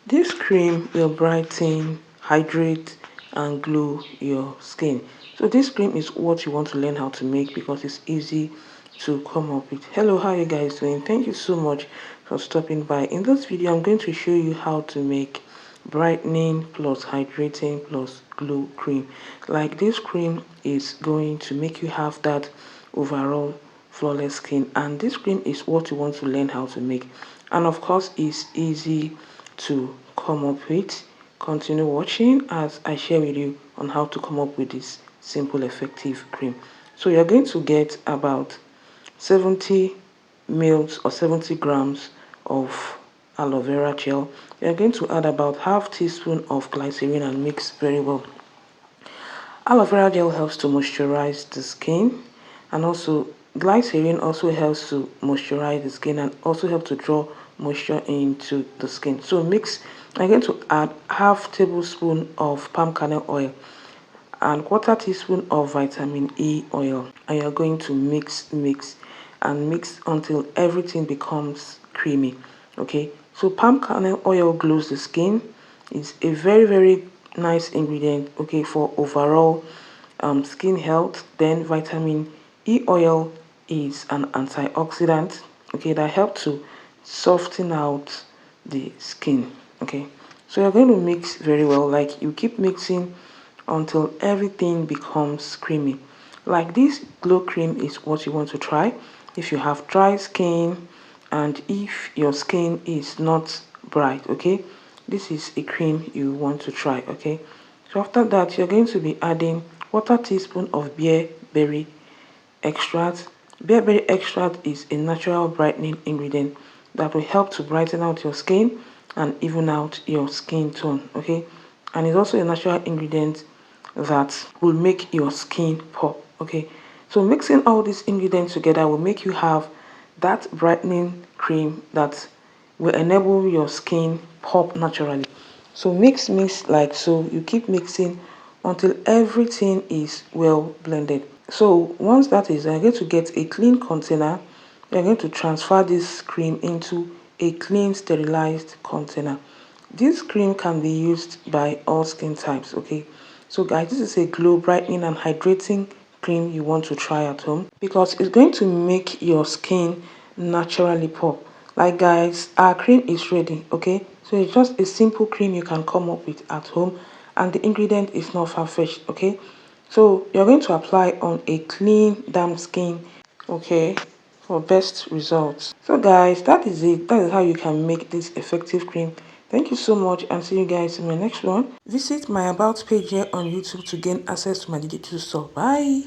This cream will brighten, hydrate and glow your skin. So this cream is what you want to learn how to make because it's easy to come up with. Hello, how are you guys doing? Thank you so much for stopping by. In this video I'm going to show you how to make brightening plus hydrating plus glow cream. Like this cream is going to make you have that overall flawless skin, and this cream is what you want to learn how to make, and of course it's easy to come up with. Continue watching as I share with you on how to come up with this simple effective cream. So you're going to get about 70 mils or 70 grams of aloe vera gel. You're going to add about half teaspoon of glycerin and mix very well. Aloe vera gel helps to moisturize the skin, and also glycerin also helps to moisturize the skin and also help to draw moisture into the skin. So mix. I'm going to add half tablespoon of palm kernel oil and quarter teaspoon of vitamin E oil, and you're going to mix and mix until everything becomes creamy. Okay, so palm kernel oil glows the skin. It's a very nice ingredient, okay, for overall skin health. Then vitamin E oil is an antioxidant, okay, that helps to soften out the skin. Okay, so you're going to mix very well, like you keep mixing until everything becomes creamy. Like this glow cream is what you want to try if you have dry skin and if your skin is not bright. Okay, this is a cream you want to try. Okay, so after that you're going to be adding quarter teaspoon of bearberry extract. Bearberry extract is a natural brightening ingredient that will help to brighten out your skin and even out your skin tone. Okay, and it's also a natural ingredient that will make your skin pop. Okay, so mixing all these ingredients together will make you have that brightening cream that will enable your skin pop naturally. So mix like so. You keep mixing until everything is well blended. So once that is, you're going to get a clean container. You're going to transfer this cream into a clean sterilized container. This cream can be used by all skin types. Okay, so guys, this is a glow brightening and hydrating cream you want to try at home because it's going to make your skin naturally pop. Like guys, our cream is ready. Okay, so it's just a simple cream you can come up with at home, and the ingredient is not far-fetched. Okay, so you're going to apply on a clean damp skin, okay, for best results. So guys, that is it. That is how you can make this effective cream. Thank you so much, and see you guys in my next one. Visit my about page here on YouTube to gain access to my digital store. Bye.